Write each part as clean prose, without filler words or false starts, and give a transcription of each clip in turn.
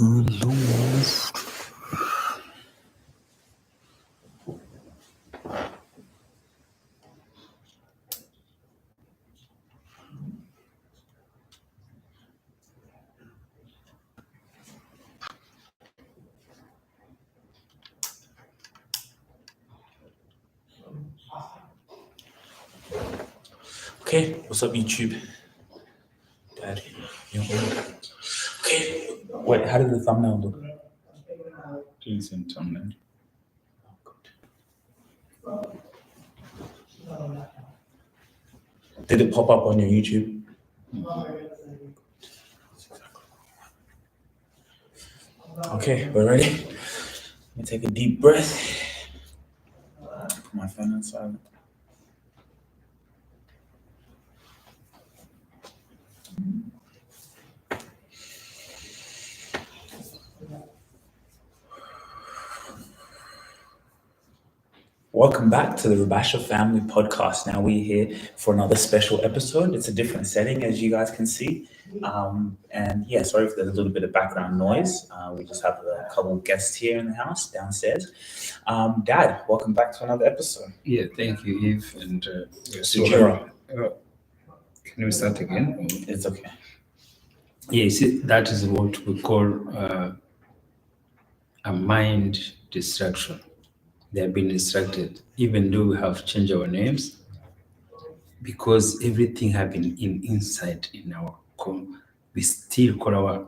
Good Lord. Okay, what's up, YouTube? Dad, you're on. Okay, wait, how did the thumbnail look? Decent thumbnail. Did it pop up on your YouTube? Okay, we're ready. Let me take a deep breath. Put my phone on silent. Welcome back to the Rubasha Family Podcast. Now we're here for another special episode. It's a different setting, as you guys can see. And yeah, sorry if there's a little bit of background noise. We just have a couple of guests here in the house downstairs. Dad, welcome back to another episode. Yeah, thank you, Eve. And Sujira. Can we start again? It's okay. Yeah, you see, that is what we call a mind distraction. They have been distracted, even though we have changed our names, because everything have been inside in our we still call our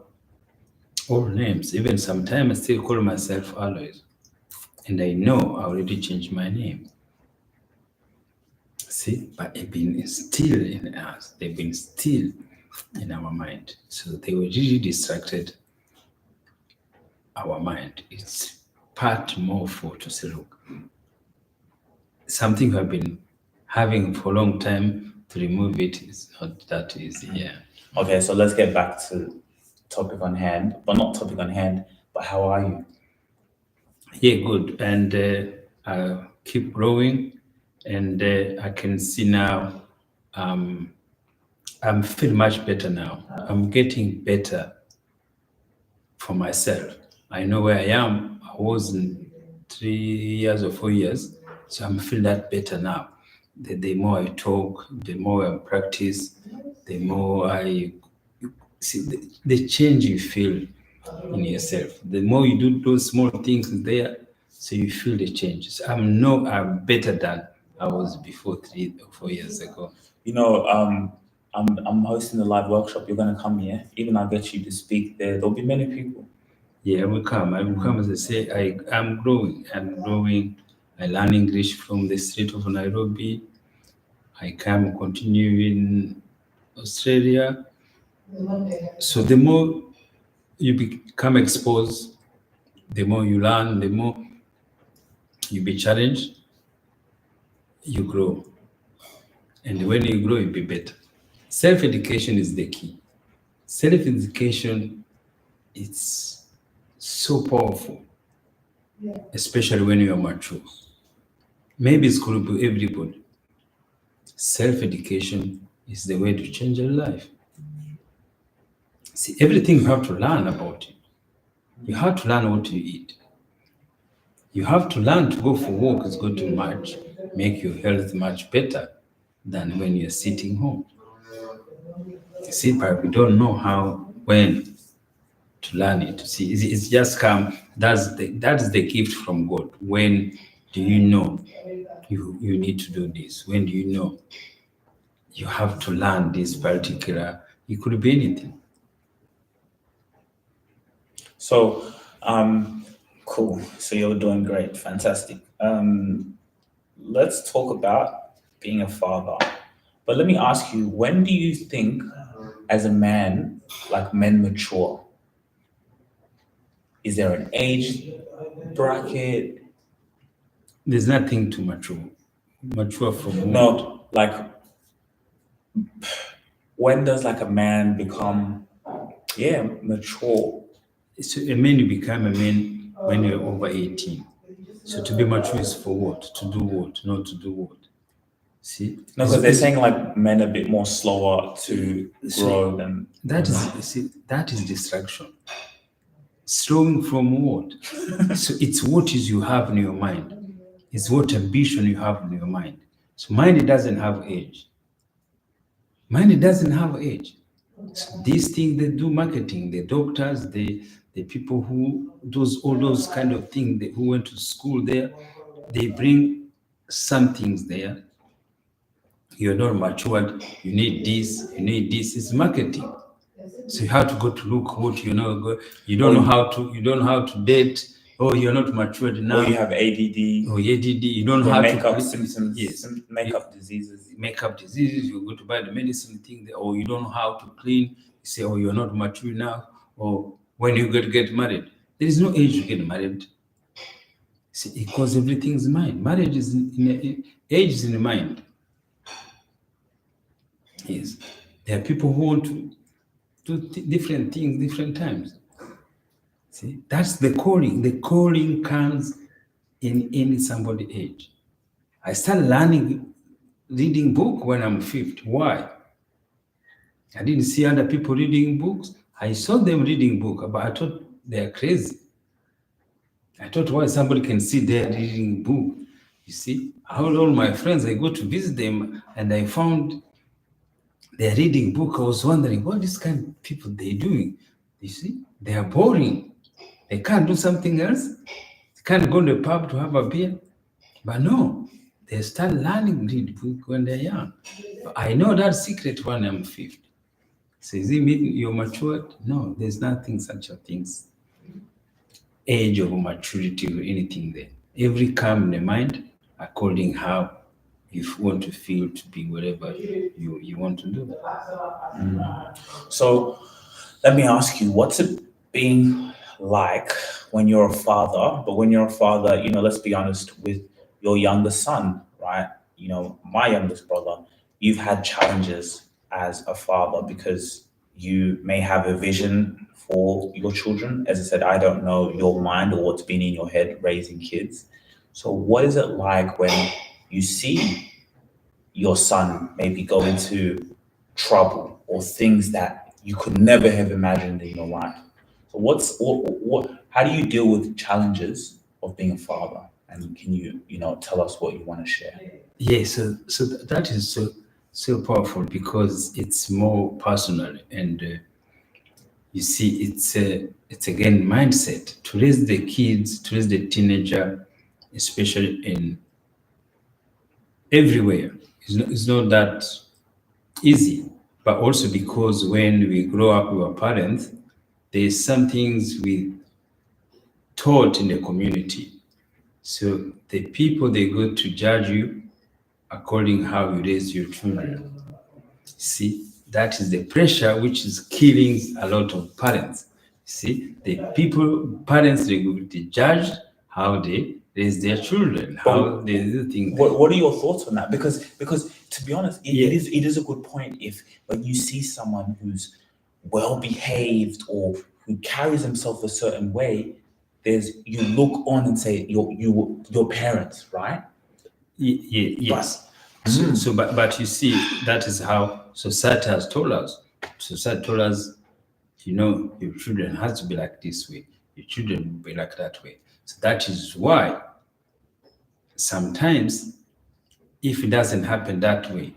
old names. Even sometimes I still call myself Alois, and I know I already changed my name. See, but they've been still in us. They've been still in our mind. So they were really distracted. Our mind. It's part more for to say, look, something we have been having for a long time. To remove it is not that easy. Yeah. Okay, so let's get back to topic on hand, but not topic on hand, but how are you? Yeah, good. And I keep growing, and I can see now I'm feeling much better now. I'm getting better for myself. I know where I am. I was in 3 years or 4 years, so I'm feeling that better now. The more I talk, the more I practice, the more I see the change you feel in yourself. The more you do those small things there, so you feel the changes. I'm better than I was before 3 or 4 years ago. You know, I'm hosting a live workshop. You're gonna come here. Even I'll get you to speak there. There'll be many people. Yeah, I will come. As I say, I'm growing. I learn English from the street of Nairobi. I continue in Australia. So the more you become exposed, the more you learn, the more you be challenged, you grow. And when you grow, you be better. Self-education is the key. Self-education is so powerful, especially when you are mature. Maybe it's going to be everybody. Self-education is the way to change your life. See, everything you have to learn about it. You have to learn what you eat. You have to learn to go for walk. It's going to make your health much better than when you're sitting home. You see, but we don't know when to learn it. See, it's just come. That is the gift from God. When do you know you need to do this? When do you know you have to learn this particular? It could be anything. So, cool. So you're doing great. Fantastic. Let's talk about being a father. But let me ask you, when do you think, as a man, like men mature? Is there an age bracket? There's nothing to mature. Mature from what? No, like when does like a man become, mature? So a man, you become a man when you're over 18. So to be mature is for what? To do what? Not to do what? See? No, because they're saying like men are a bit more slower to grow than that is distraction. Slowing from what? So it's what is you have in your mind. It's what ambition you have in your mind. So mind doesn't have age. Mind doesn't have age. So these things they do marketing, the doctors, the people who does all those kind of things, who went to school there, they bring some things there. You're not matured, you need this, you need this. It's marketing. So you have to go to look what you know. You don't know how to date. Oh, you're not matured now. Or you have ADD. Or ADD. You don't Or have make to up symptoms. Yes. Make up diseases. Make up diseases. You go to buy the medicine thing, or you don't know how to clean. You say, oh, you're not mature now. Or when you get married, there is no age to get married. See, because everything's mind. Marriage is age is in the mind. Yes, there are people who want to do different things, different times. See, that's the calling. The calling comes in somebody's age. I started reading book when I'm 50. Why? I didn't see other people reading books. I saw them reading book, but I thought they're crazy. I thought, why somebody can sit there reading book? You see, all my friends, I go to visit them, and I found they're reading book. I was wondering, what this kind of people they doing? You see, they are boring. They can't do something else. They can't go to the pub to have a beer. But no, they start learning read book when they're young. But I know that secret when I'm 50. So does it mean you're matured? No, there's nothing such a thing. Age of maturity or anything there. Every come in the mind according how you want to feel to be whatever you want to do. So let me ask you, what's it being like when you're a father? But when you're a father, let's be honest, with your youngest son, right? My youngest brother, you've had challenges as a father because you may have a vision for your children. As I said, I don't know your mind or what's been in your head raising kids. So what is it like when you see your son maybe go into trouble or things that you could never have imagined in your life? So how do you deal with challenges of being a father? And can you, tell us what you want to share? Yeah, so that is so powerful because it's more personal, and you see, it's again mindset to raise the kids, to raise the teenager, especially in everywhere. It's not that easy, but also because when we grow up with our parents, there's some things we taught in the community. So the people, they go to judge you according how you raise your children. See, that is the pressure which is killing a lot of parents. See, parents, they go to judge how they raise their children, how they do things. What are your thoughts on that? Because to be honest, it is a good point. If when you see someone who's well behaved or who carries himself a certain way, you look on and say your parents, right? Yes. But you see, that is how society has told us. Society told us, your children has to be like this way. Your children will be like that way. So that is why sometimes, if it doesn't happen that way,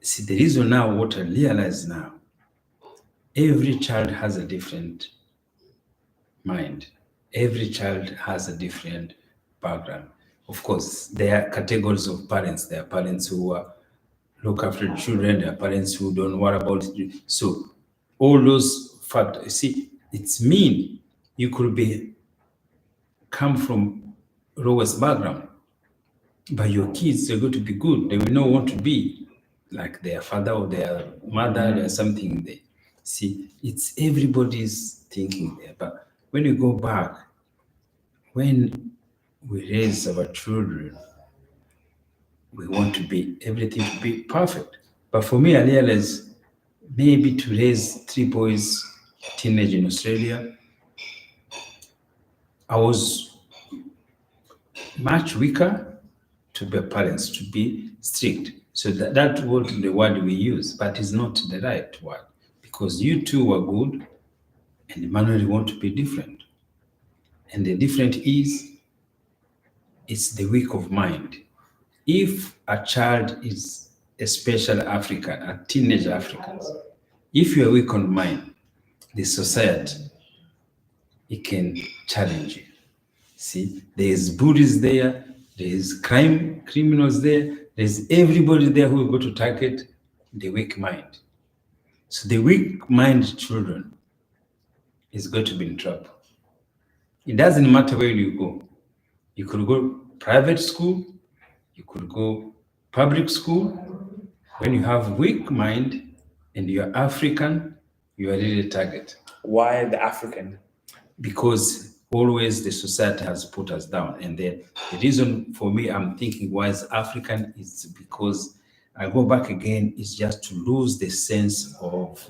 see, the reason now, what I realize now, every child has a different mind. Every child has a different background. Of course, there are categories of parents. There are parents who look after children. There are parents who don't worry about it. So all those factors, see, it's mean you could come from lowest background, but your kids are going to be good. They will not want to be like their father or their mother or something there. See, it's everybody's thinking there. But when you go back, when we raise our children, we want everything to be perfect. But for me, I realized maybe to raise 3 boys, teenage in Australia, I was much weaker to be parents, to be strict. So that's what the word we use, but it's not the right word, because you two were good and Emmanuel want to be different. And the different is, it's the weak of mind. If a child is a special African, a teenage Africans, if you are weak on mind, the society, it can challenge you. See, there's bullies there, there's criminals there, there's everybody there who will go to target the weak mind. So the weak mind children is going to be in trouble. It doesn't matter where you go. You could go private school, you could go public school. When you have weak mind and you're African, you are really a target. Why the African? Because always the society has put us down. And the reason for me, I'm thinking why is African is because I go back again, is just to lose the sense of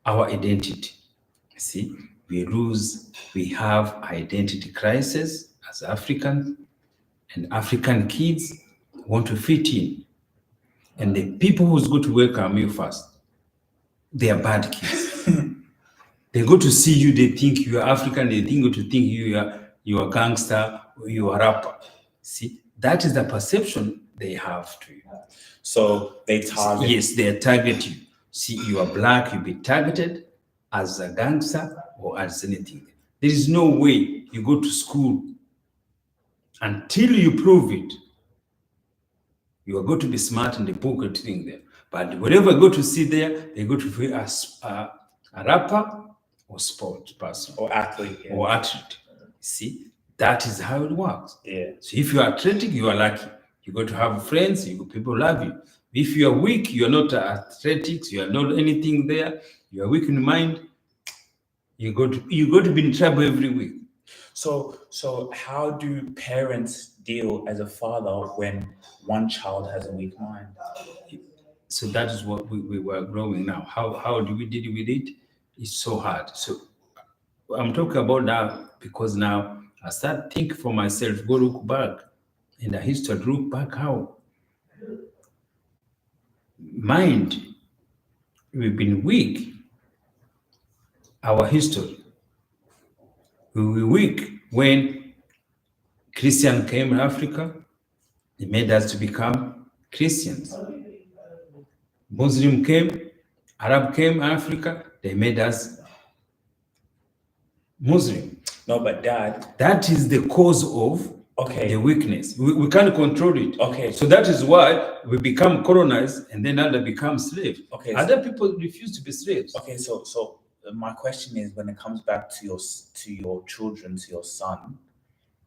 our identity. See, we have identity crisis as Africans, and African kids want to fit in. And the people who's going to welcome you first, they are bad kids. They go to see you, they think you are African, they think you are a gangster, or you are a rapper. See, that is the perception they have to you. So they target. Yes, they target you. See, you are black, you'll be targeted as a gangster or as anything. There is no way you go to school until you prove it. You are going to be smart in the book and thing there. But wherever you go to see there, they go to be a rapper or sport person Or athlete. Yeah. or athlete. See, that is how it works. Yeah. So if you are athletic, you are lucky. You got to have friends, people love you. If you are weak, you are not athletics, you are not anything there, you are weak in mind, you got to be in trouble every week. So how do parents deal as a father when one child has a weak mind? So that is what we were growing now. How do we deal with it? It's so hard. So I'm talking about that because now I start thinking for myself, go look back in the history, look back how mind, we've been weak. Our history, we were weak when Christian came to Africa. They made us to become Christians. Muslim came, Arab came Africa, they made us Muslim. No, but Dad. That is the cause of the weakness. We can't control it. Okay. So that is why we become colonized and then other become slaves. Okay. Other people refuse to be slaves. Okay, so my question is, when it comes back to your children, to your son,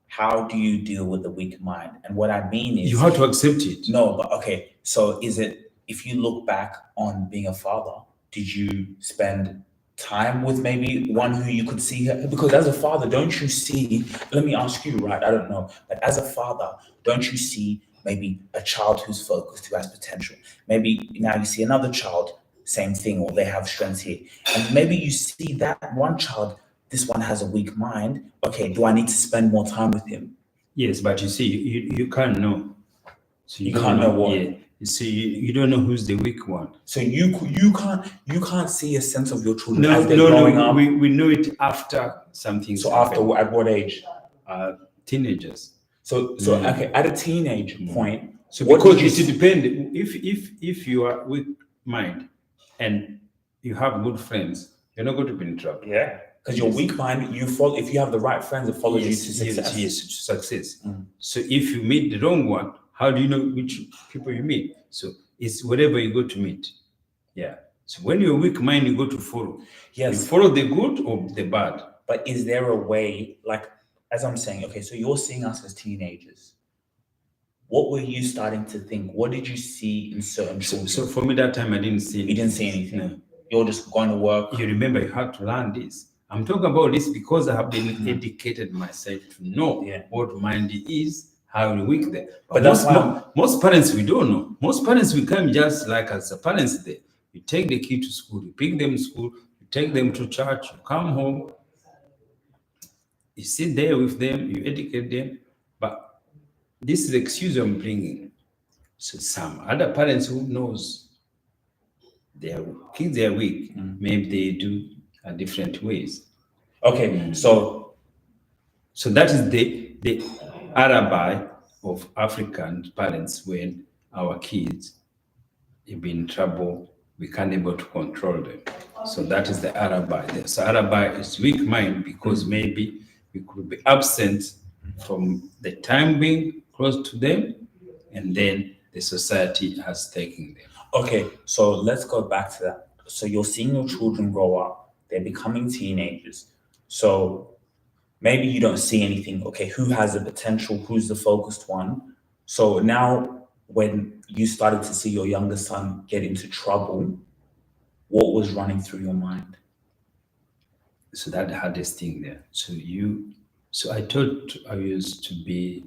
how do you deal with the weak mind? And what I mean is, you have to accept it. No, but okay. So is it, if you look back on being a father, did you spend time with maybe one who you could see her? Because as a father, don't you see, let me ask you, right? I don't know, but as a father, don't you see maybe a child who's focused, who has potential? Maybe now you see another child, same thing, or they have strengths here. And maybe you see that one child, this one has a weak mind. Okay, do I need to spend more time with him? Yes, but you see, you can't know. So you can't know what? Yeah. You see, you don't know who's the weak one. So you can't see a sense of your children as they're growing up. We know it after something. So after, at what age? Teenagers. So okay, at a teenage point. So because it depends. If you are weak mind and you have good friends, you're not going to be in trouble. Yeah. Because your weak mind, you follow. If you have the right friends, it follows you to success. Yes, to success. So if you meet the wrong one, how do you know which people you meet? So it's wherever you go to meet. Yeah. So when you're weak mind, you go to follow. Yes. You follow the good or the bad. But is there a way, like, as I'm saying, okay, so you're seeing us as teenagers. What were you starting to think? What did you see in certain children? So for me, that time I didn't see anything. You didn't see anything? No. You're just going to work? You remember you had to learn this. I'm talking about this because I have been educated myself to know what mind is, how to weak there. But most parents, we don't know. Most parents, we come just like as the parents there. You take the kid to school, you pick them to school, you take them to church, you come home, you sit there with them, you educate them. But this is the excuse I'm bringing. So some other parents who knows their kids are weak, maybe they do different ways. Okay, so that is the alibi of African parents when our kids be in trouble, we can't able to control them. So that is the alibi. So alibi is weak mind because maybe we could be absent from the time being close to them, and then the society has taken them. okay, so let's go back to that. So you're seeing your children grow up, they're becoming teenagers. So maybe you don't see anything. Okay, who has the potential? Who's the focused one? So now, when you started to see your younger son get into trouble, what was running through your mind? So that the hardest thing there. So I thought I used to be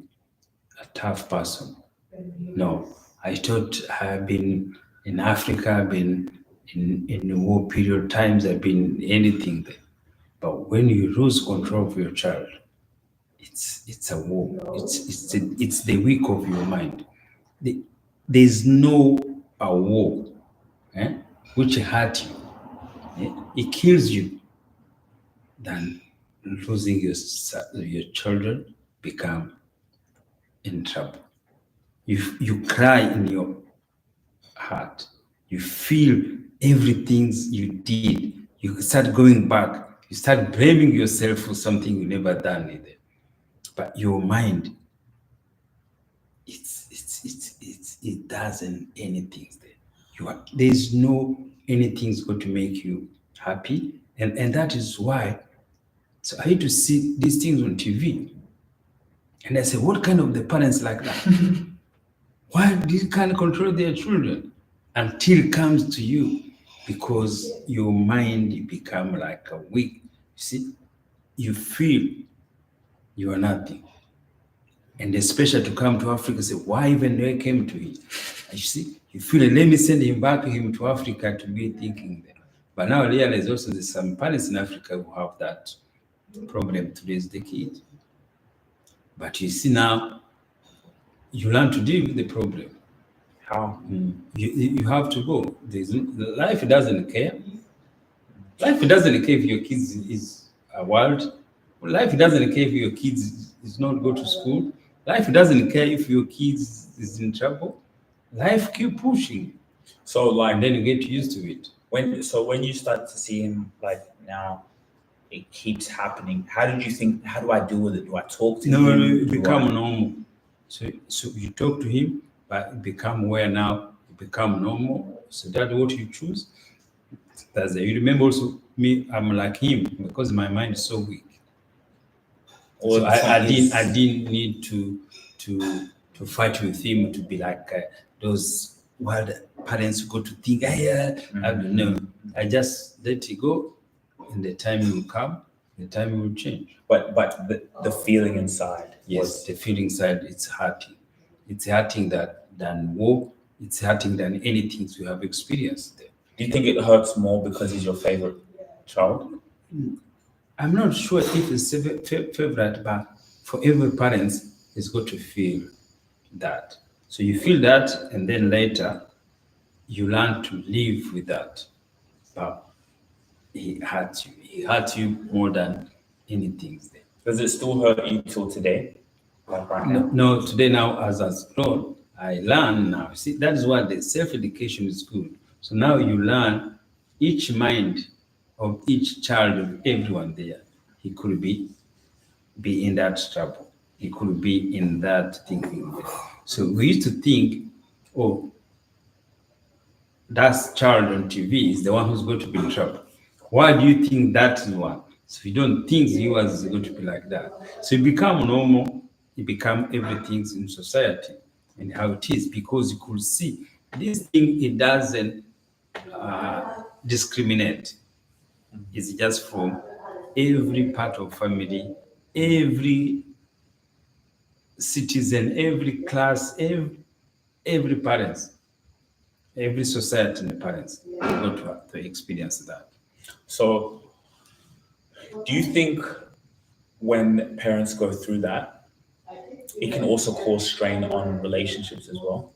a tough person. No, I thought I've been in Africa, I've been in the war period times, I've been anything there. But when you lose control of your child, it's a war. It's the weak of your mind. There's no a war which hurt you. It kills you than losing your children become in trouble. You cry in your heart. You feel everything you did. You start going back. You start blaming yourself for something you never done either. But your mind, it doesn't anything there. There's no anything's going to make you happy, and that is why. So I used to see these things on TV, and I say, what kind of the parents like that? Why they can't control their children until it comes to you, because your mind become like a weak. You see, you feel you are nothing. And especially to come to Africa, say, why even I came to him? You see, you feel, let me send him back him to Africa to be thinking there. But now I realize also there's some parents in Africa who have that problem to raise the kid. But you see now, you learn to deal with the problem. How? You have to go. Life doesn't care. Life doesn't care if your kids is a world. Life doesn't care if your kids is not go to school. Life doesn't care if your kids is in trouble. Life keep pushing. So like And then you get used to it. when you start to see him like now, it keeps happening. How did you think? How do I deal with it? Do I talk to No, him? you Do become I- normal. So you talk to him, but you become aware now. You become normal. So that's what you choose. That's it. You remember also me. I'm like him because my mind is so weak. Or So the I point didn't is- I didn't need to fight with him to be like those wild parents who go to think. I don't know. I just let it go, and the time will come. The time will change. But the feeling inside Yes, was the feeling side, it's hurting. It's hurting than war. It's hurting than anything you have experienced there. do you think it hurts more because he's your favorite child? I'm not sure if it's favorite, but for every parent, it's got to feel that. So you feel that, and then later you learn to live with that. But he hurts you. He hurts you more than anything there. Does it still hurt you till today? Like right now? No, today now as I've grown, I learn now. See, that is why the self-education is good. So now you learn each mind of each child of everyone there. He could be in that trouble. He could be in that thinking there. So we used to think, oh, that child on TV is the one who's going to be in trouble. Why do you think that is one? So you don't think yours is going to be like that. So you become normal, you become everything in society and how it is, because you could see this thing, it doesn't discriminate. It's just from every part of family, every citizen, every class, every parents. Every society and the parents go to experience that. So, do you think when parents go through that, it can also cause strain on relationships as well?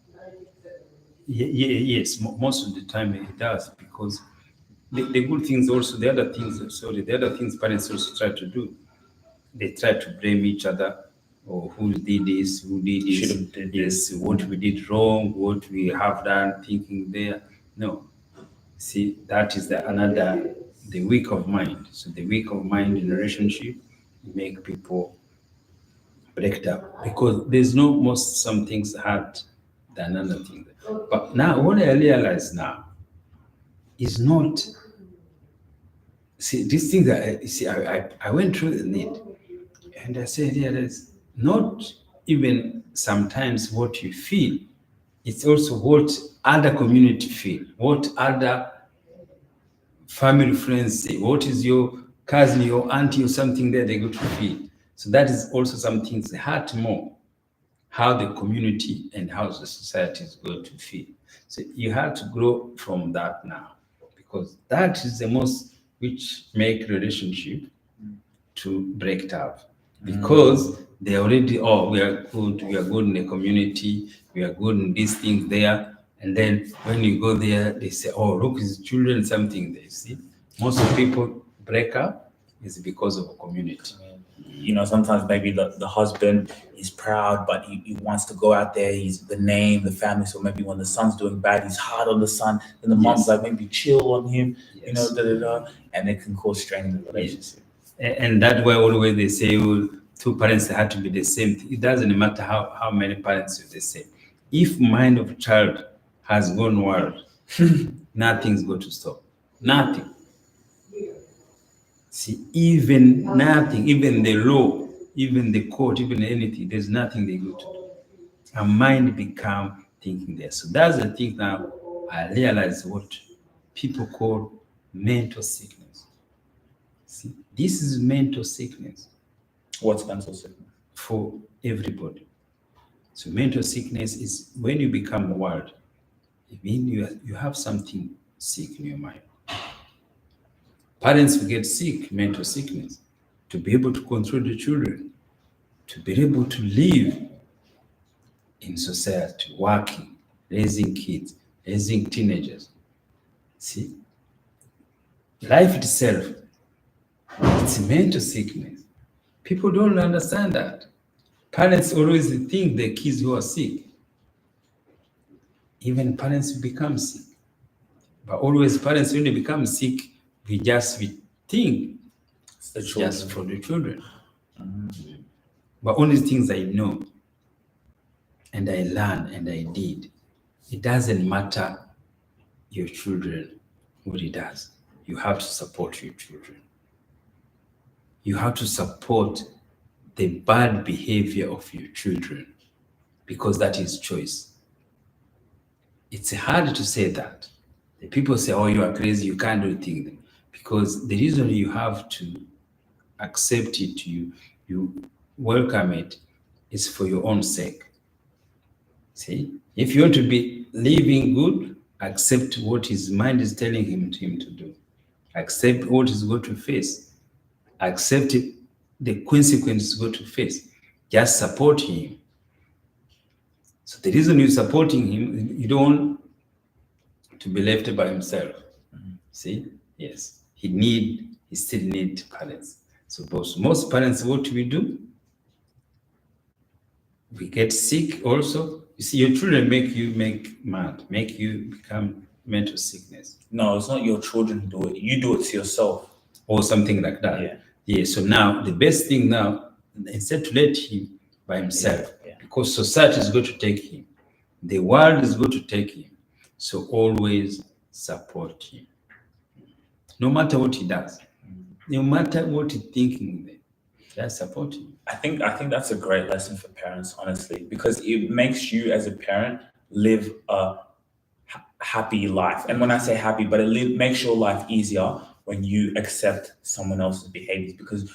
Yes, most of the time it does, because the good things also, the other things parents also try to do. They try to blame each other, or who did this, Should have did yes, what we did wrong, what we have done, thinking there. No, see, that is the weak of mind. So the weak of mind in a relationship make people break down because there's no most some things hurt than other things. But now what I realize now is not see this thing that I went through the need and I said, yeah, there's not even sometimes what you feel, it's also what other community feel, what other family friends say, what is your cousin, your auntie, or something there they go to feel. So that is also some things that hurt more, how the community and how the society is going to feel. So you have to grow from that now, because that is the most which make relationship to break up. Because they already, we are good in the community, we are good in these things there. And then when you go there, they say, oh, look, his children, something they see. Most of people break up is because of a community. You know, sometimes maybe the husband is proud, but he wants to go out there. He's the name, the family. So maybe when the son's doing bad, he's hard on the son. And the mom's like, maybe chill on him, you know, and it can cause strain in the relationship. And that way, always they say, well, two parents have to be the same. It doesn't matter how many parents are the same. If mind of a child has gone wild, nothing's going to stop. Nothing. See, even nothing, even the law, even the court, even anything, there's nothing they go to do. A mind become thinking there. So that's the thing now I realize what people call mental sickness. See, this is mental sickness. What's mental sickness? For everybody. So mental sickness is when you become wild. It means you have something sick in your mind. Parents will get sick, mental sickness, to be able to control the children, to be able to live in society, working, raising kids, raising teenagers. See, life itself, it's a mental sickness. People don't understand that. Parents always think the kids who are sick. Even parents become sick. But always parents, when they become sick, we think it's just for the children. But only things I know and I learned and I did, it doesn't matter your children, what it does. You have to support your children. You have to support the bad behavior of your children because that is choice. It's hard to say that. The people say, oh, you are crazy, you can't do things. Because the reason you have to accept it, you welcome it, is for your own sake. See, if you want to be living good, accept what his mind is telling him to do. Accept what he's going to face. Accept the consequences he's going to face. Just support him. So the reason you're supporting him, you don't want to be left by himself. See? Yes. He still need parents. So most parents, what we do, we get sick also. You see, your children make you mad, make you become mental sickness. No, it's not your children do it. You do it to yourself. Or something like that. Yeah. So now the best thing now, instead to let him by himself, because society is going to take him. The world is going to take him. So always support him. No matter what he does, no matter what he's thinking, just support him. I think that's a great lesson for parents, honestly, because it makes you as a parent live a happy life. And when I say happy, but it makes your life easier when you accept someone else's behaviors. Because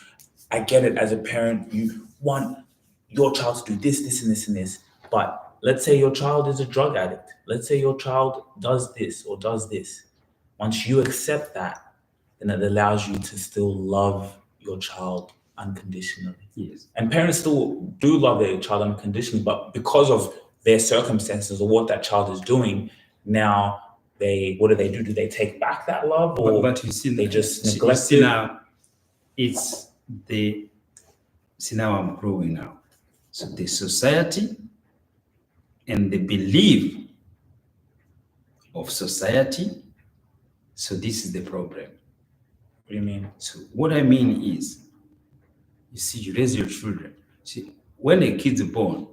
I get it, as a parent, you want your child to do this, this, and this, and this. But let's say your child is a drug addict. Let's say your child does this or does this. Once you accept that, then it allows you to still love your child unconditionally. Yes. And parents still do love their child unconditionally, but because of their circumstances or what that child is doing, now what do they do? Do they take back that love, But, or but you see, they just you neglect see it? now, it's the, see now I'm growing now. So the society and the belief of society, so this is the problem. What do you mean? So what I mean is, you see, you raise your children. See, when a kid's born,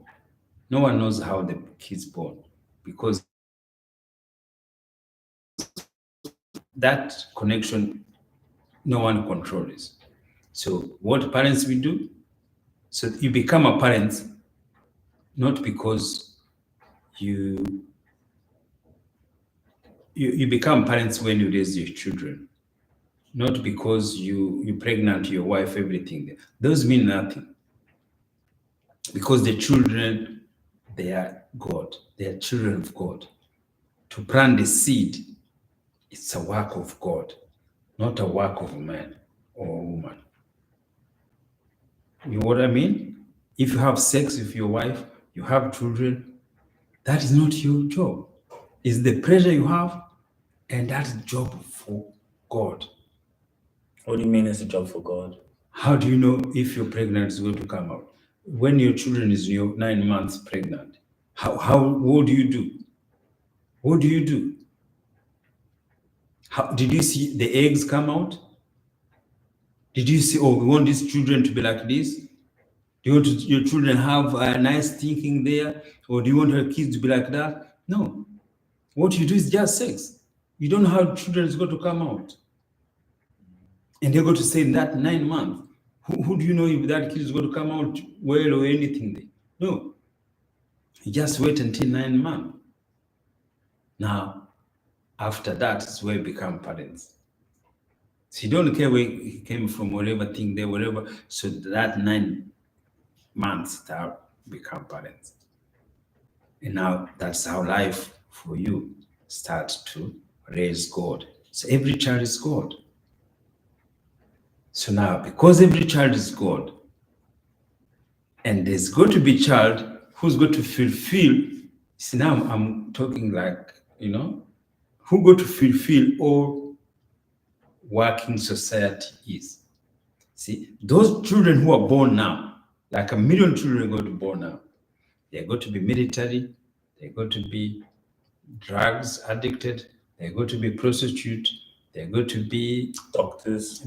no one knows how the kid's born, because that connection, no one controls. So what parents will do? So you become a parent not because you become parents when you raise your children, not because you pregnant your wife, everything. Those mean nothing. Because the children, they are God. They are children of God. To plant the seed, it's a work of God, not a work of a man or a woman. You know what I mean? If you have sex with your wife, you have children, that is not your job. It's the pleasure you have, and that's job for God. What do you mean it's a job for God? How do you know if your pregnant is going to come out? When your children is 9 months pregnant, what do you do? What do you do? Did you see the eggs come out? Did you see, oh, we want these children to be like this? Do you want your children have a nice thinking there? Or do you want your kids to be like that? No. What you do is just sex. You don't know how children is going to come out. And they're going to say in that 9 months, who do you know if that kid is going to come out well or anything there? No. You just wait until 9 months. Now, after that is where you become parents. So you don't care where he came from, whatever thing there, whatever. So that 9 months that become parents. And now that's how life for you starts to raise God. So every child is God. So now, because every child is God, and there's going to be a child who's going to fulfill, see now I'm talking like, who going to fulfill all working society is. See, those children who are born now, like 1 million children are going to be born now, they're going to be military, they're going to be drugs addicted, they're going to be prostitute, they're going to be doctors,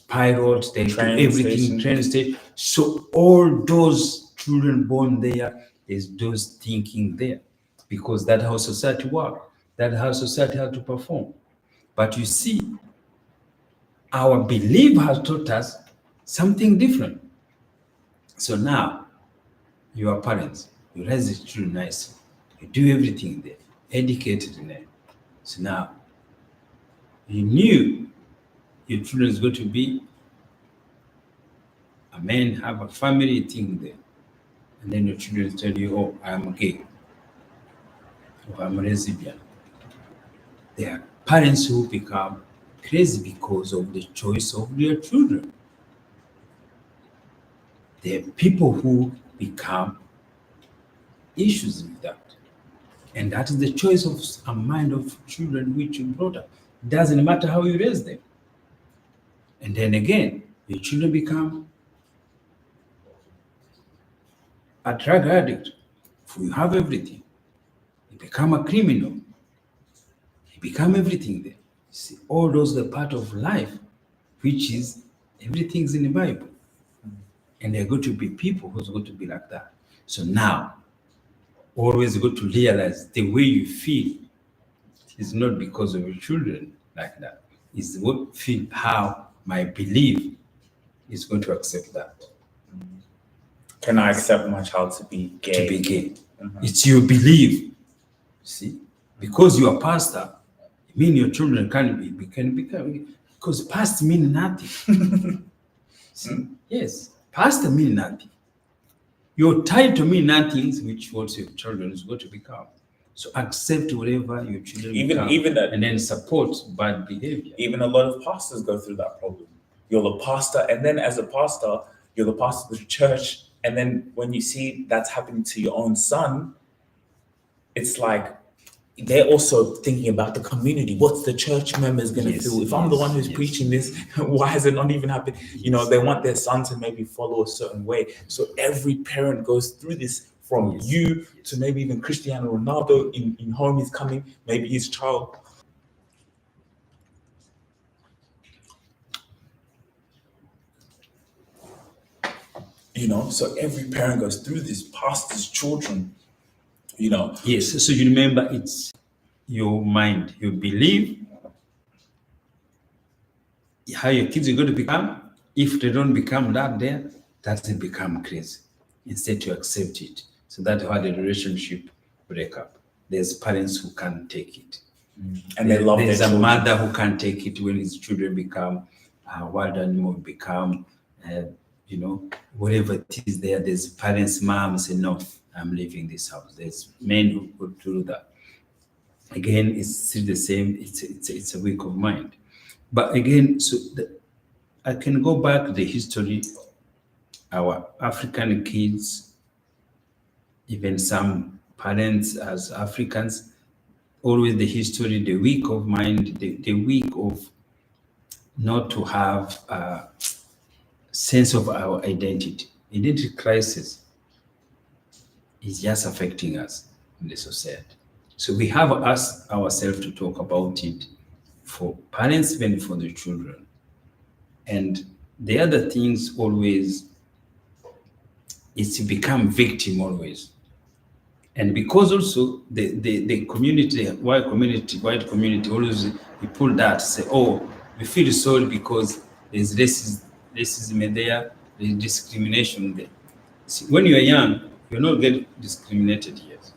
pilots, they do everything, train station. So all those children born there, there's those thinking there, because that's how society works. That's how society has to perform. But you see, our belief has taught us something different. So now, you are parents, you raise the children nicely, you do everything there, educated in them. So now, you knew your children is going to be a man, have a family thing there. And then your children tell you, oh, I'm gay, or I'm a lesbian. There are parents who become crazy because of the choice of their children. There are people who become issues with that. And that is the choice of a mind of children which you brought up. It doesn't matter how you raise them. And then again, your children become a drug addict. If you have everything, you become a criminal. You become everything there. You see, all those are part of life, which is everything's in the Bible. And there are going to be people who's going to be like that. So now, always go to realize the way you feel is not because of your children like that. It's what feel how my belief is going to accept that. Can I accept my child to be gay? To be gay. Mm-hmm. It's your belief. See? Because you are pastor, it means your children can become, because pastor means nothing. See? Yes. Pastor means nothing. Your title means nothing, which what your children is going to become. So accept whatever your children become, that, and then support bad behavior. Even a lot of pastors go through that problem. You're the pastor, and then as a pastor, you're the pastor of the church, and then when you see that's happening to your own son, it's like they're also thinking about the community. What's the church members going to Yes, feel? If I'm the one who's yes. preaching this, why is it not even happening? You know, they want their son to maybe follow a certain way. So every parent goes through this, from Yes, you to maybe even Cristiano Ronaldo in home is coming, maybe his child. You know, so every parent goes through this, past his children, you know. Yes, so you remember, it's your mind. You believe how your kids are going to become. If they don't become that there, that's they become crazy. Instead, you accept it. So that's how the relationship break up. There's parents who can't take it. And they love There's their a children. mother who can't take it when his children become wild animal, become, you know, whatever it is there. There's parents, moms say, no, I'm leaving this house. There's men who could do that. Again, it's still the same. It's a weak of mind. But again, I can go back the history. Our African kids, even some parents as Africans, always the history, the weak of mind, the weak of not to have a sense of our identity. Identity crisis is just affecting us in the society. So we have ourselves to talk about it, for parents, even for the children. And the other things always is to become victim always. And because also the community, white community always we pull that, say, oh, we feel sorry because there's racism there, there's discrimination there. See, when you're young, you're not getting discriminated yet.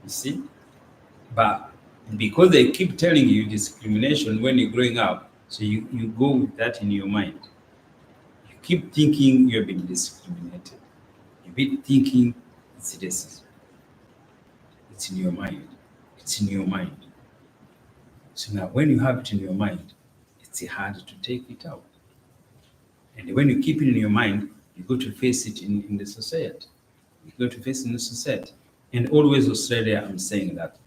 You see? But because they keep telling you discrimination when you're growing up, so you go with that in your mind. You keep thinking you're being discriminated. You keep thinking it's racism. It's in your mind. It's in your mind. So now when you have it in your mind, it's hard to take it out. And when you keep it in your mind, you go to face it in the society. You go to face it in the society. And always Australia, I'm saying that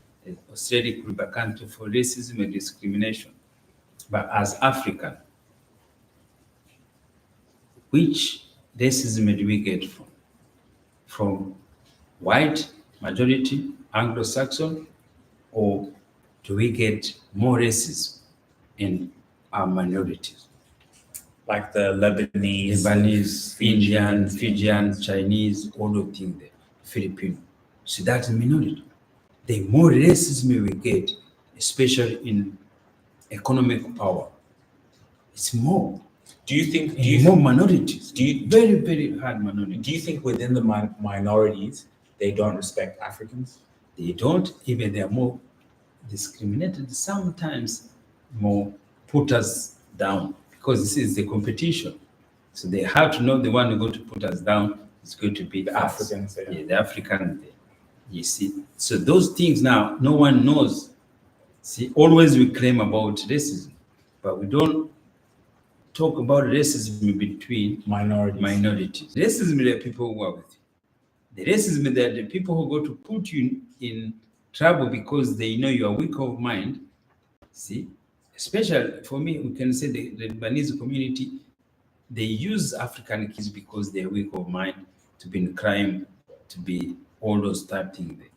Australia could be a country for racism and discrimination. But as African, which racism do we get from? From white majority, Anglo-Saxon, or do we get more racism in our minorities? Like the Lebanese, Fijian, Chinese, all of things there, Filipino. So that's a minority. The more racism we get, especially in economic power, it's more. Do you think? More minorities? Very, very hard minorities? Do you think within the minorities they don't respect Africans? They don't. Even they are more discriminated. Sometimes more put us down because this is the competition. So they have to know the one who going to put us down is going to be The Africans. Yeah, the African. You see, so those things now no one knows. See, always we claim about racism, but we don't talk about racism between minorities. Racism is the people who are with you. The racism is the people who go to put you in trouble because they know you are weak of mind. See, especially for me, we can say the Lebanese community, they use African kids because they're weak of mind to be in crime, to be all those type things there,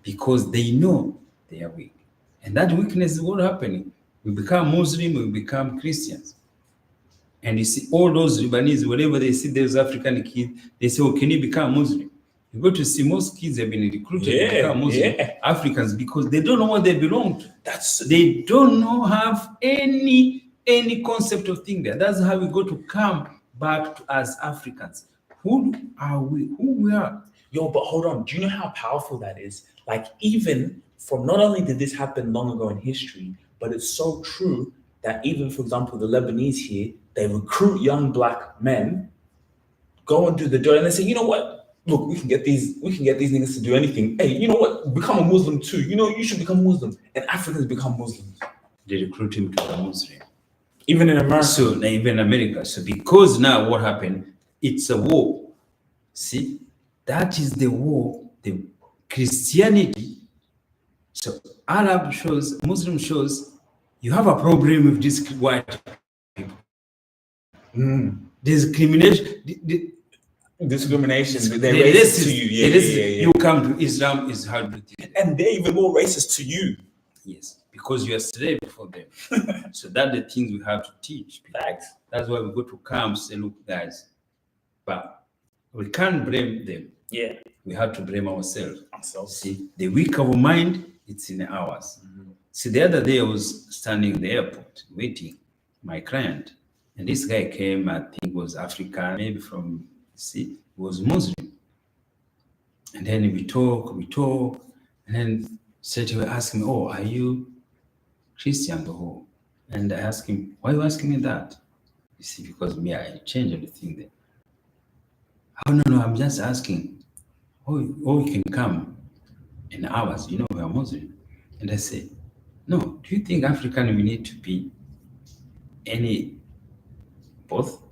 because they know they are weak. And that weakness is what happening. We become Muslim, we become Christians. And you see all those Lebanese, whenever they see those African kids, they say, oh, can you become Muslim? You go to see most kids have been recruited to become Muslim Africans because they don't know what they belong to. They don't know have any concept of thing there. That's how we go to come back to as Africans. Who are we? Who we are? Yo, but hold on. Do you know how powerful that is? Like, even from, not only did this happen long ago in history, but it's so true that even, for example, the Lebanese here, they recruit young black men, go and do the dirt, and they say, you know what? Look, we can get these niggas to do anything. Hey, you know what? Become a Muslim too. You know, you should become a Muslim. And Africans become Muslims. They recruit him to be a Muslim. Even in America. So even America. So because now what happened? It's a war. See, that is the war. The Christianity So Arab shows, Muslim shows, you have a problem with this white people. Discrimination. Discrimination. They're The racist to racist- you. the racist- You come to Islam is hard to think. And they're even more racist to you. Yes, because you are slave for them. So that's the things we have to teach people. Facts. That's why we go to camps and look, guys, but we can't blame them. Yeah. We have to blame ourselves. Ourselves. See, the weak of mind, it's in ours. See, the other day I was standing in the airport waiting, my client, and this guy came, I think was African, maybe from, see, was Muslim. And then we talk, and then straight away asked me, oh, are you Christian? Oh. And I asked him, why are you asking me that? You see, because me, I changed everything there. Oh, no, I'm just asking. Oh, you can come in hours, we are Muslim. And I say, no, do you think African we need to be both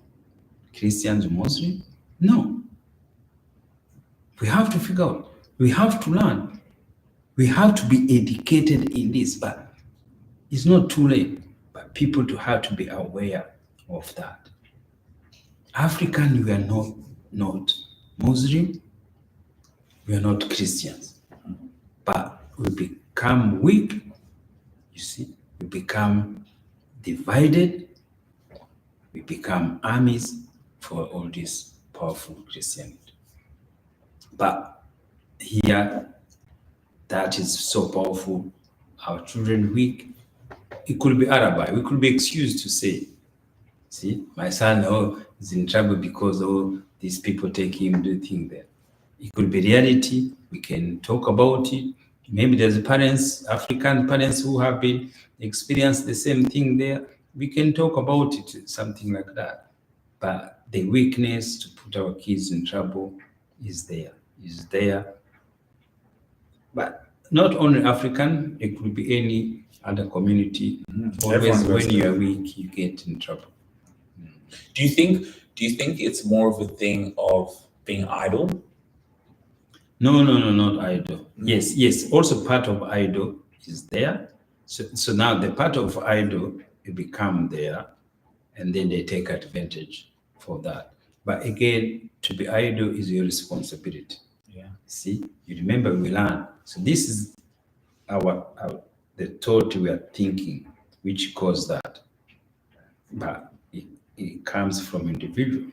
Christians or Muslim? No. We have to figure out, we have to learn, we have to be educated in this, but it's not too late. But people to have to be aware of that. African, we are not Muslim, we are not Christians, but we become weak, you see, we become divided, we become armies for all this powerful Christianity. But here, that is so powerful, our children weak, it could be alibi, we could be excused to say, see, my son is in trouble because these people take him do things there. It could be reality, we can talk about it. Maybe there's parents, African parents who have been experienced the same thing there. We can talk about it, something like that. But the weakness to put our kids in trouble is there. But not only African, it could be any other community. Always when you are weak, you get in trouble. Do you think it's more of a thing of being idle? No, not idle. Yes. Also part of idle is there. So now the part of idle, you become there, and then they take advantage for that. But again, to be idle is your responsibility. Yeah. See, you remember we learn. So this is the thought we are thinking, which caused that. But it comes from individual.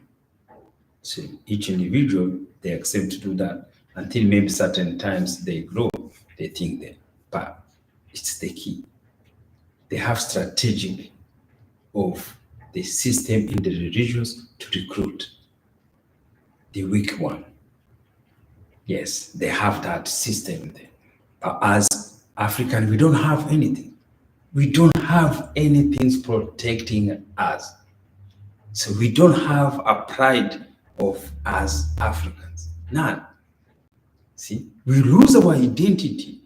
So each individual, they accept to do that until maybe certain times they grow, they think that. But it's the key. They have strategy of the system in the religions to recruit the weak one. Yes, they have that system there. But as African, we don't have anything. We don't have anything protecting us. So we don't have a pride of us Africans. None. See, we lose our identity.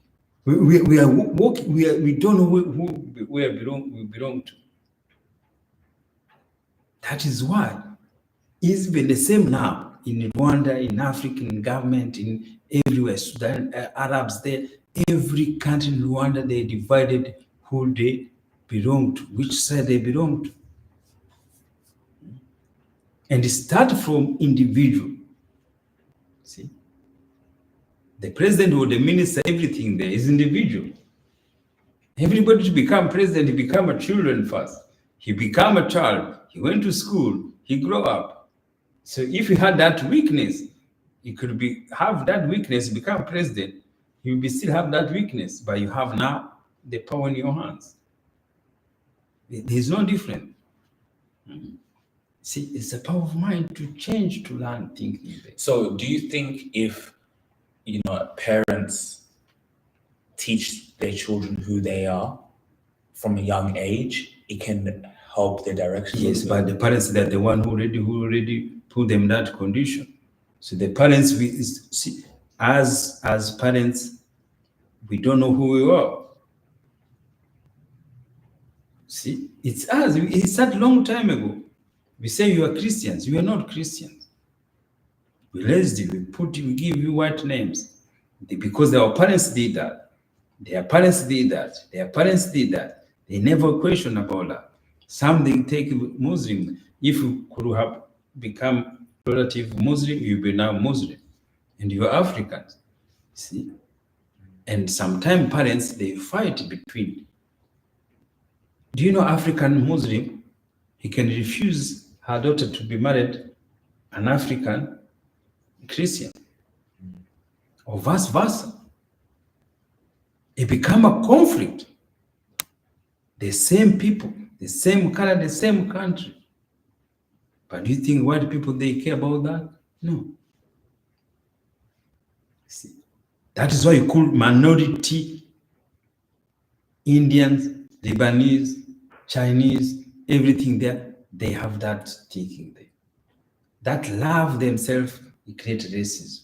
We are walking. We don't know who we belong to. That is why it's been the same now in Rwanda, in African government, in everywhere. Sudan, Arabs there, every country in Rwanda, they divided who they belong to, which side they belong to. And it starts from individual. See, the president or the minister, everything there is individual. Everybody to become president, he become a children first. He become a child. He went to school. He grew up. So if he had that weakness, he could have that weakness, become president. You will still have that weakness, but you have now the power in your hands. There's no difference. See, it's the power of mind to change, to learn thinking. So do you think if, parents teach their children who they are from a young age, it can help their direction? Yes, but the parents, they're the one who already put them in that condition. So the parents, we see, as parents, we don't know who we are. See, it's us. It's that long time ago. We say you are Christians. You are not Christians. We raised you. We give you white names because our parents did that. Their parents did that. Their parents did that. They never question about that. Some they take Muslim. If you could have become relative Muslim, you be now Muslim, and you're Africans. See, and sometimes parents they fight between. Do you know African Muslim? He can refuse her daughter to be married an African Christian, or vice versa. It become a conflict. The same people, the same color, the same country. But do you think white people they care about that? No. See, that is why you call minority Indians, Lebanese, Chinese, everything there. They have that thinking there. That love themselves, it creates racism.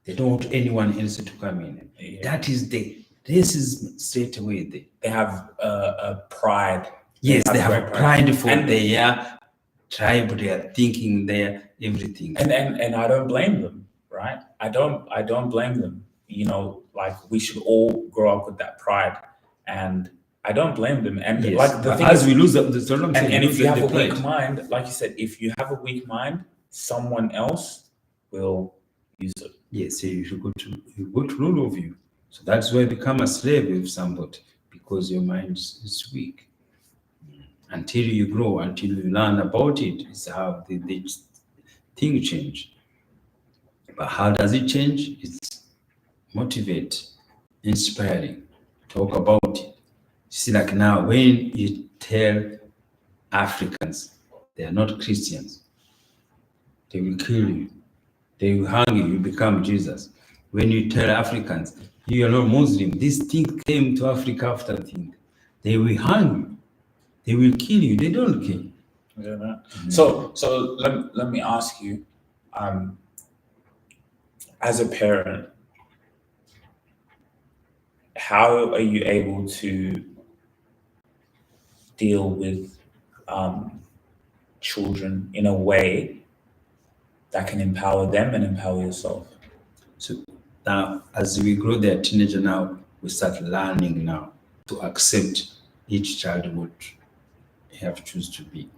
They don't want anyone else to come in. Yeah. That is the racism straight away there. They have a pride. Yes, they have great a pride for And- their tribe, their thinking, their everything. And I don't blame them, right? I don't blame them. You know, like we should all grow up with that pride, and I don't blame them. And Yes, like the but thing as is, we lose the and if you have a weak mind, like you said, if you have a weak mind, someone else will use it. yes, so you got rule of you. So that's why you become a slave with somebody, because your mind is weak. Until you grow, until you learn about it, it's how the thing change. But how does it change? It's motivate, inspiring, talk about it. See, like now, when you tell Africans they are not Christians, they will kill you. They will hang you. You become Jesus. When you tell Africans you are not Muslim, this thing came to Africa after thing. They will hang you. They will kill you. They don't kill. Yeah. So let me ask you, as a parent, how are you able to deal with children in a way that can empower them and empower yourself? So now, as we grow, they're teenager now, we start learning now to accept each child what they have choose to be.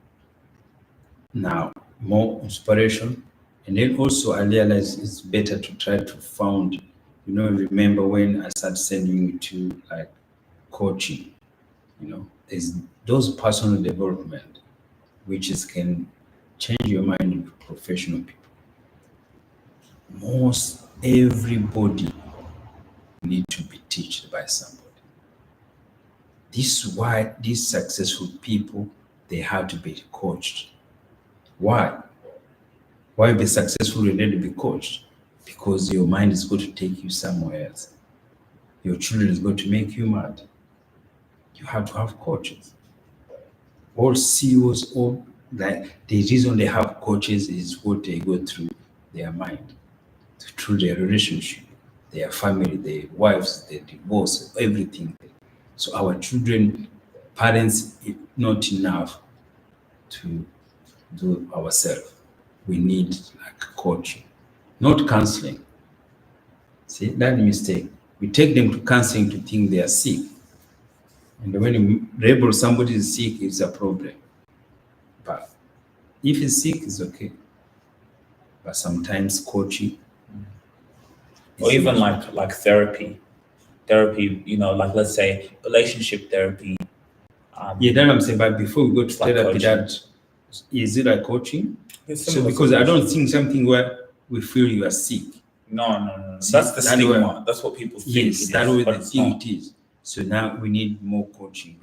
Now, more inspiration. And then also I realize it's better to try to found, remember when I started sending you to like coaching, there's those personal development, which can change your mind into professional people. Most everybody need to be taught by somebody. This is why these successful people, they have to be coached. Why? Why be successful you need to be coached? Because your mind is going to take you somewhere else. Your children is going to make you mad. You have to have coaches. All CEOs, all that the reason they have coaches is what they go through their mind, through their relationship, their family, their wives, their divorce, everything. So our children, parents, not enough to do ourselves. We need like coaching, not counseling. See, that mistake. We take them to counseling to think they are sick. And when you label somebody is sick, it's a problem. But if he's sick, it's okay. But sometimes coaching, Or even like therapy, like let's say relationship therapy. yeah, that's what I'm saying. But before we go to like therapy, coaching. is it like coaching? It's So similar because to I don't coaching. think something where we feel you are sick. No. See, That's the that's stigma. where- That's what people think. Yes, it that's is, what but the it's thing not. it is. So now we need more coaching.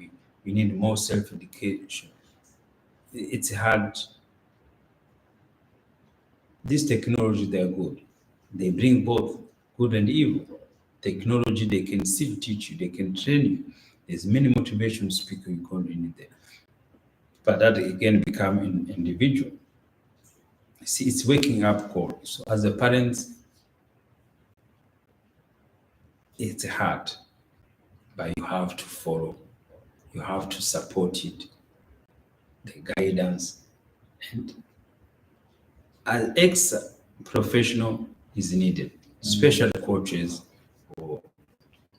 We need more self-education. It's hard. This technology, they're good. They bring both good and evil. Technology, they can still teach you, they can train you. There's many motivation speaker you call in there. But that again become an individual. See, it's waking up call. So as a parent, it's hard, but you have to follow. You have to support it, the guidance, and an ex-professional is needed, special coaches or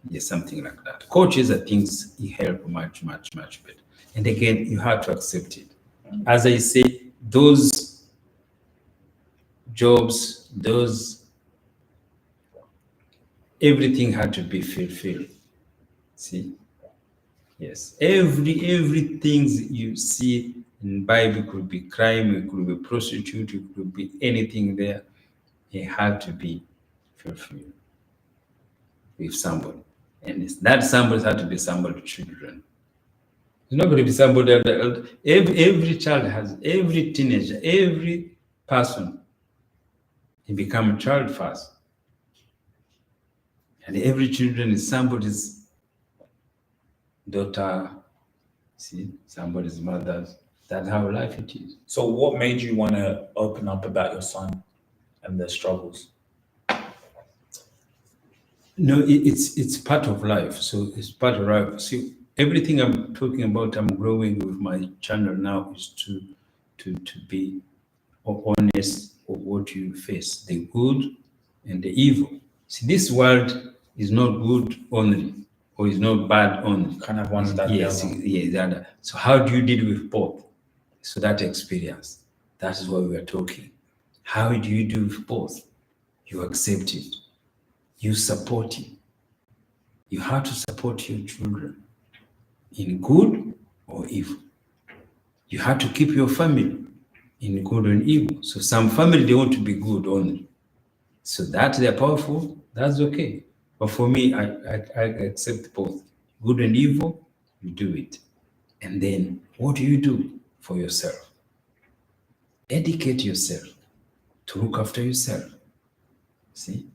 Yes, something like that. Coaches are things you help much better. And again, you have to accept it. As I say, those jobs, everything had to be fulfilled. See? Yes. Everything you see in Bible could be crime, it could be prostitute, it could be anything there. It had to be fulfilled with somebody. And that somebody had to be somebody's children. It's not going to be somebody else. Every child has, every teenager, every person, he become a child first. And every children is somebody's daughter, see, somebody's mother. That's how life it is. So what made you want to open up about your son and the struggles? No, it's part of life. So it's part of life. See, everything I'm talking about, I'm growing with my channel now is to be honest of what you face, the good and the evil. See, this world is not good only, or is not bad only. Kind of one that Yes, yes, the other. So how do you deal with both? So that experience, that is what we are talking. How do you do with both? You accept it. You support it. You have to support your children in good or evil. You have to keep your family in good and evil. So some family, they want to be good only. So that they're powerful, that's okay. But for me, I accept both. Good and evil, you do it. And then what do you do for yourself? Educate yourself to look after yourself. See?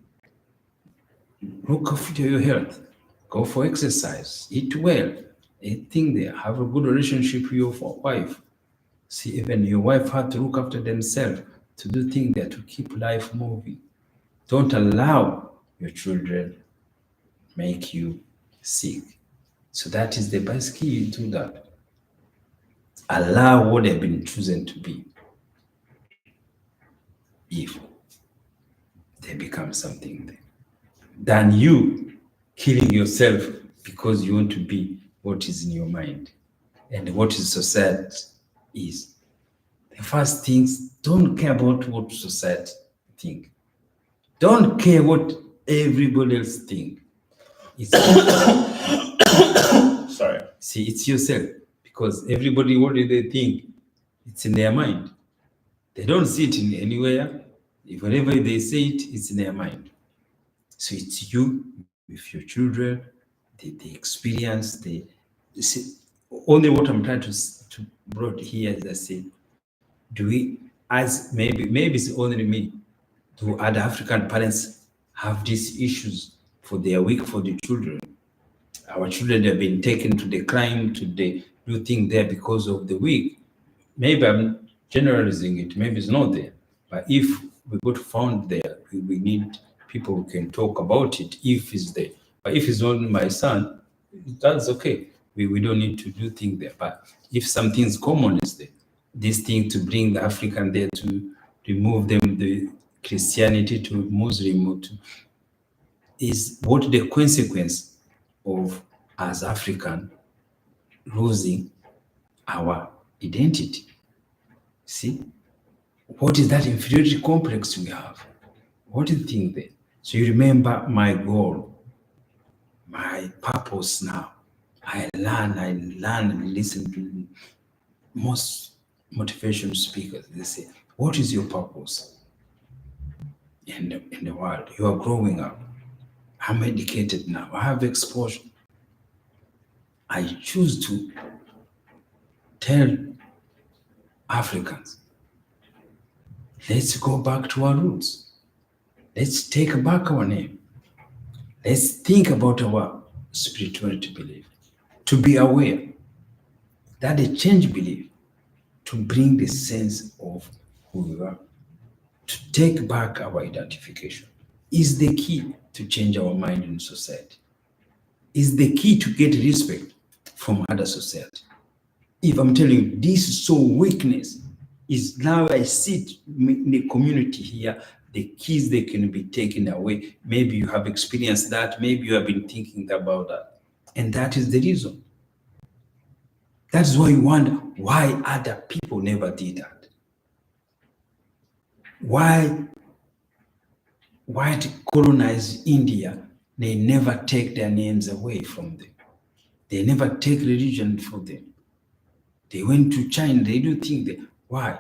Look after your health. Go for exercise. Eat well. Eating there. Have a good relationship with your wife. See, even your wife had to look after themselves to do things there to keep life moving. Don't allow your children make you sick. So that is the best key. You do that. Allow what they've been chosen to be evil. They become something there. Than you killing yourself because you want to be what is in your mind and what is society is. The first things, don't care about what society think. Don't care what everybody else think. It's Sorry. See, it's yourself, because everybody, what do they think? It's in their mind. They don't see it in anywhere. If whenever they say it, it's in their mind. So it's you with your children, the experience, see, only what I'm trying to brought here is I say, do we, as maybe it's only me, do other African parents have these issues for their for the children? Our children have been taken to the crime, to the do thing there because of the weak. Maybe I'm generalizing it, maybe it's not there. But if we got found there, we need people who can talk about it if it's there. But if it's not my son, that's okay. We don't need to do things there. But if something's common is there, this thing to bring the African there, to remove them, the Christianity to Muslim, is what the consequence of as African losing our identity. See? What is that inferiority complex we have? What do you think there? So you remember my goal, my purpose now. I learn and listen to most motivational speakers. They say, what is your purpose in the world? You are growing up. I'm educated now. I have exposure. I choose to tell Africans, let's go back to our roots. Let's take back our name. Let's think about our spirituality belief. To be aware that they change belief, to bring the sense of who we are, to take back our identification is the key to change our mind in society. Is the key to get respect from other society. If I'm telling you this is so weakness, is now I sit in the community here, the keys, they can be taken away. Maybe you have experienced that. Maybe you have been thinking about that. And that is the reason. That's why you wonder why other people never did that. Why white colonized India, they never take their names away from them. They never take religion from them. They went to China, they don't think that. Why?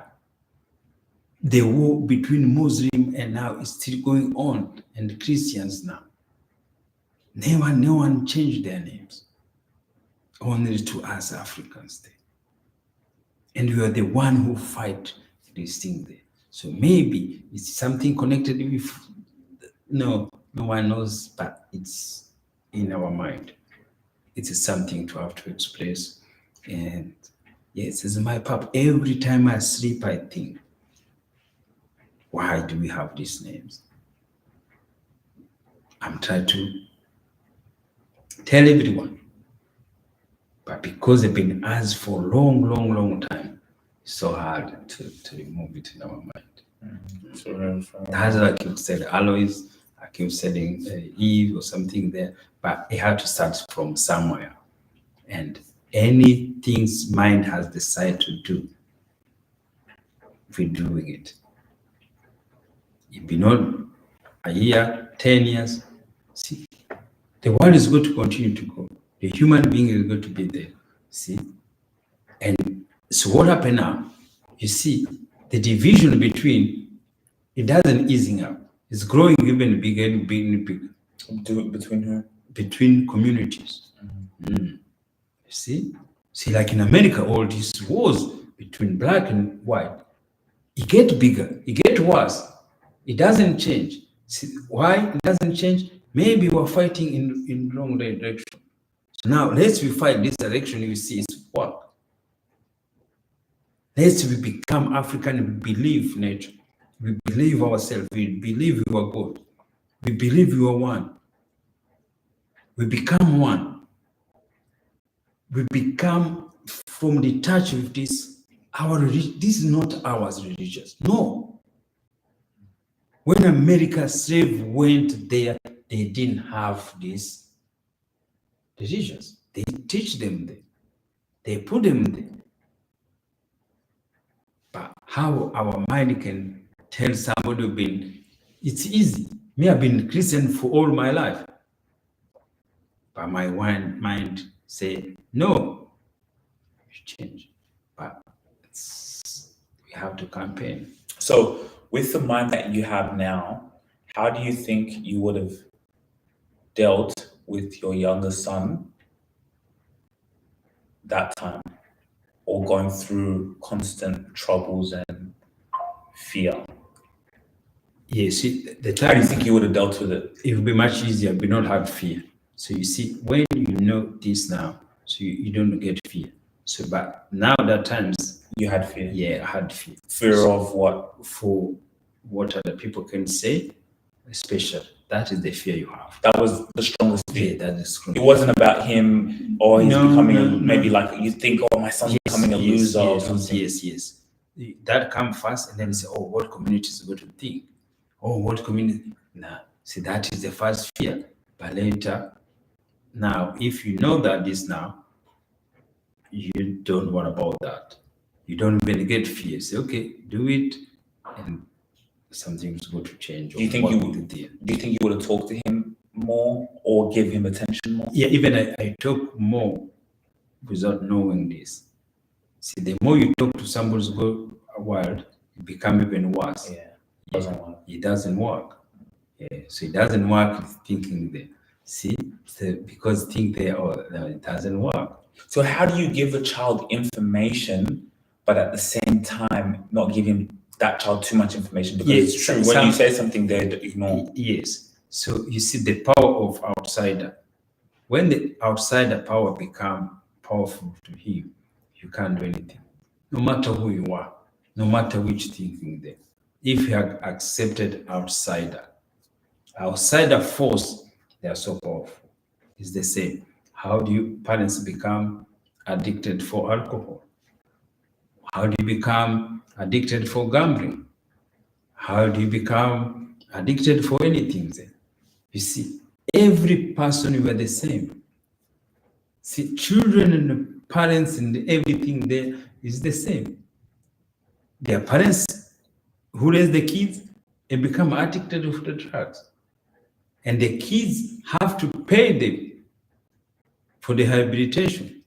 The war between Muslim and now is still going on, and Christians now. No one changed their names. Only to us Africans there. And we are the one who fight these things there. So maybe it's something connected with, no one knows, but it's in our mind. It is something to have to express. And yes, it's my pap. Every time I sleep, I think, why do we have these names? I'm trying to tell everyone, but because they've been asked for a long time, it's so hard to remove it in our mind. That's why I keep saying Alois, I keep saying Eve or something there, but it had to start from somewhere. And anything mind has decided to do, we're doing it. If you know, a year, 10 years, see, the world is going to continue to go. The human being is going to be there, see? And so what happened now? You see, the division between, it doesn't easing up. It's growing even bigger and bigger. Between who? Between communities. You see? See, like in America, all these wars between black and white, it gets bigger, it gets worse. It doesn't change. See, why it doesn't change? Maybe we're fighting in wrong direction. So now let's we fight this direction, you see it's work. Let's we become African, we believe nature. We believe ourselves, we believe we are God. We believe we are one. We become one. We become from the touch of this, this is not ours religious. No. When America slave went there, they didn't have these religions. They teach them there. They put them there. But how our mind can tell somebody it's easy. Me, I've been Christian for all my life. But my mind say, no, you change. But we have to campaign. So with the mind that you have now, how do you think you would have dealt with your younger son that time, or going through constant troubles and fear? Yes, the How do you time think you would have dealt with it? it would be much easier, we not have fear. So you see, when you know this now, so you don't get fear. So, but now that times, You had fear. yeah, I had fear. Fear of what? For what other people can say, especially. That is the fear you have. That was the strongest Yeah, fear. that is true. It wasn't about him, or he's No, becoming no, maybe no. like you think, oh, my son's becoming a loser or something. Yes. That come first, and then say, oh, what community is going to think? Oh, what community? Nah, see, that is the first fear. But later, now, if you know that this now, you don't worry about that. You don't even get fear. Say, okay, do it, and something's going to change. Do you think you would have talked to him more or give him attention more? Yeah, even I talk more without knowing this. See, the more you talk to somebody's world, it become even worse. Yeah, it doesn't work. It doesn't work. Yeah, so it doesn't work thinking there. See, so because think there, oh, no, it doesn't work. So how do you give a child information, but at the same time not give him that child too much information? Because Yes, it's true. When you say something, they ignore. Yes. So you see the power of outsider. When the outsider power become powerful to him, you can't do anything. No matter who you are, no matter which thinking there. If you have accepted outsider force, they are so powerful. It's the same. How do you parents become addicted for alcohol? How do you become addicted for gambling? How do you become addicted for anything then? You see, every person were the same. See, children and parents and everything there is the same. Their parents who raise the kids and become addicted of the drugs. And the kids have to pay them for the rehabilitation.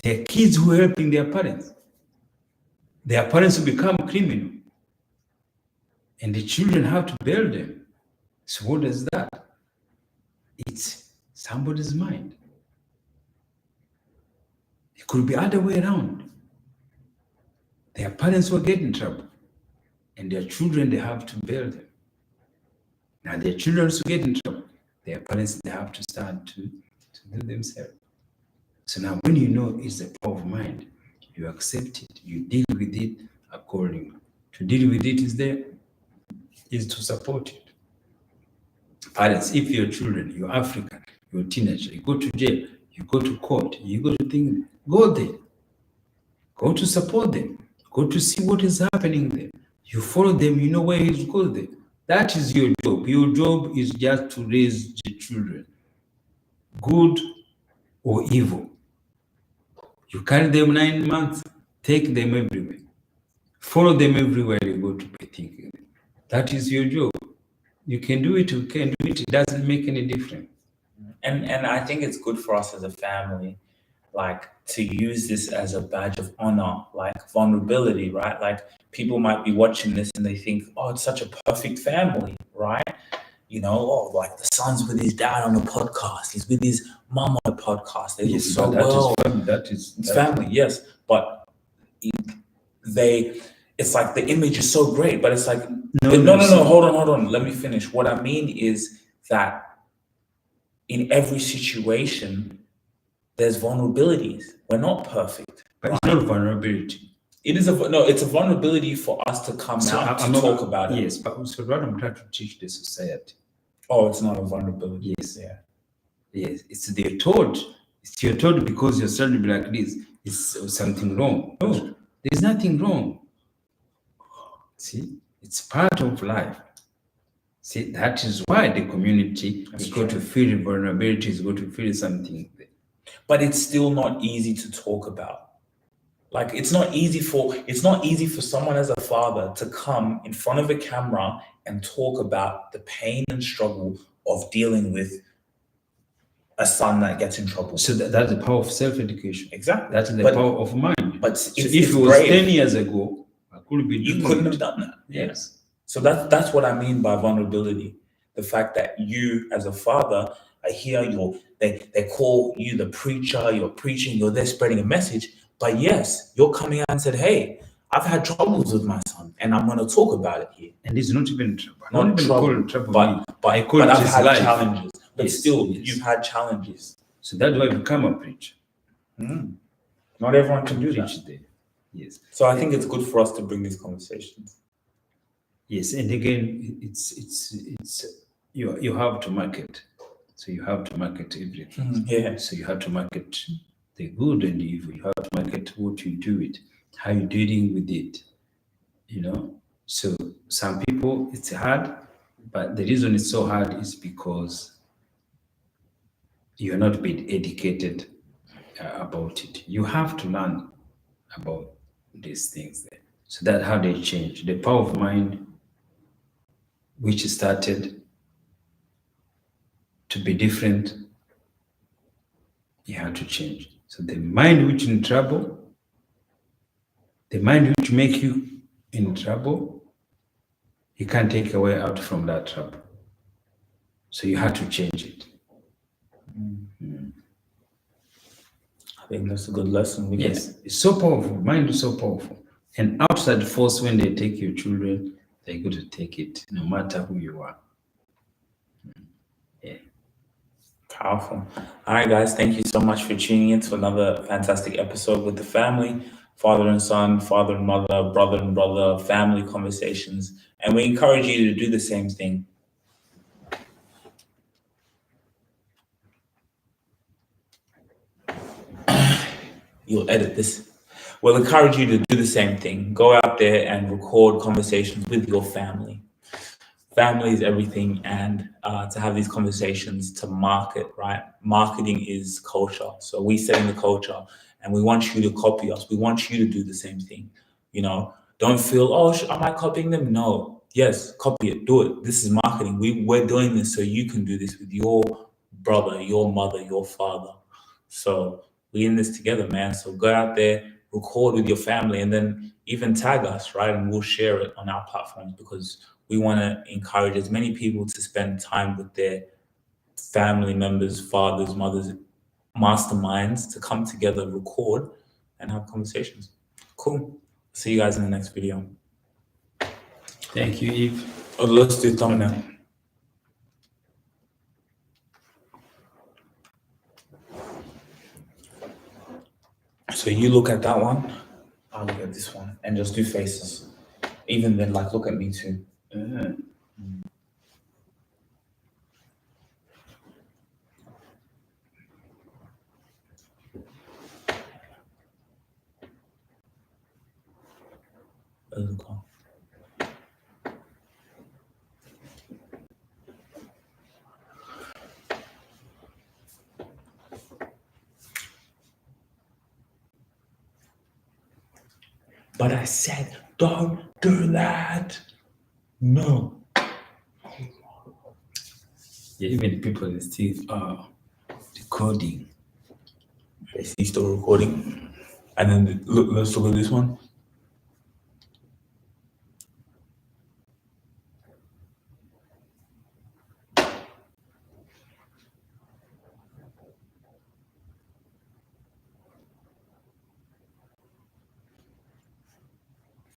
Their kids who are helping their parents. Their parents will become criminal. And the children have to bail them. So what is that? It's somebody's mind. It could be other way around. Their parents will get in trouble. And their children, they have to bail them. Now their children to get in trouble. Their parents, they have to start to bail themselves. So now when you know it's the power of mind, you accept it, you deal with it accordingly. To deal with it is to support it. Parents, if your children, you're African, you're a teenager, you go to jail, you go to court, you go to things, go there. Go to support them. Go to see what is happening there. You follow them, you know where he's going there. That is your job. Your job is just to raise the children, good or evil. You carry them 9 months, take them everywhere. Follow them everywhere you go to be thinking. That is your job. You can do it, you can do it. It doesn't make any difference. And I think it's good for us as a family, like to use this as a badge of honor, like vulnerability, right? Like people might be watching this and they think, oh, it's such a perfect family, right? You know, oh, like the son's with his dad on a podcast, he's with his mom on a podcast. They look so but well. That is It's family, yes, but it's like the image is so great, but it's like no, hold on. Let me finish. What I mean is that in every situation, there's vulnerabilities. We're not perfect. But it's not vulnerability. It's a vulnerability for us to come out to talk about it. Yes, but so what I'm trying to teach the society. Oh, it's not a vulnerability. Yes. Yeah. Yes, it's their thought. It's your thought because you're starting to be like this. Is something wrong? No, there's nothing wrong. See, it's part of life. See, that is why the community is going to feel vulnerability, is going to feel something. But it's still not easy to talk about. Like it's not easy for someone as a father to come in front of a camera and talk about the pain and struggle of dealing with a son that gets in trouble. So that's the power of self-education. Exactly. That's the power of mind. But so if it was brave. 10 years ago, I could be doing you couldn't have done that. Yes. So that's what I mean by vulnerability. The fact that you as a father, I hear they call you the preacher, you're preaching, you're there spreading a message. But yes, you're coming out and said, hey, I've had troubles with my son and I'm going to talk about it here. And it's not even trouble. Not trouble, but I've had challenges. But yes, still, yes. You've had challenges. So that's why I become a preacher. Not everyone can do that. There. Yes. So I think it's good for us to bring these conversations. Yes, and again, it's you have to market. So you have to market everything. Yeah. So you have to market the good and the evil. You have to market what you do it, how you're dealing with it. You know. So some people it's hard, but the reason it's so hard is because you're not being educated about it. You have to learn about these things there. So that's how they change. The power of mind, which started to be different, you have to change. So the mind which in trouble, the mind which make you in trouble, you can't take away out from that trouble. So you have to change it. I think that's a good lesson. Yes, it's so powerful. Mind is so powerful. And outside force, when they take your children, they're going to take it, no matter who you are. Yeah. Powerful. All right, guys. Thank you so much for tuning in to another fantastic episode with the family, father and son, father and mother, brother and brother, family conversations. And we encourage you to do the same thing. You'll edit this. we'll encourage you to do the same thing. Go out there and record conversations with your family. Family is everything, and to have these conversations to market, right? Marketing is culture. So we set in the culture, and we want you to copy us. We want you to do the same thing. You know, don't feel, oh, am I copying them? No. Yes, copy it. Do it. This is marketing. We're doing this so you can do this with your brother, your mother, your father. So we in this together, man. So go out there, record with your family, and then even tag us, right? And we'll share it on our platforms, because we want to encourage as many people to spend time with their family members, fathers, mothers, masterminds, to come together, record, and have conversations. Cool. See you guys in the next video. Thank you, Eve. Oh, let's do thumbnail. So you look at that one, I'll look at this one, and just do faces. Even then, like, look at me too. There's a call. But I said, don't do that. No. Yeah, even people are still recording. He's still recording. And then look, let's look at this one.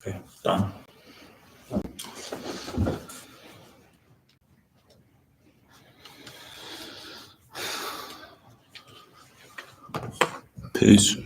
Okay, done. Peace.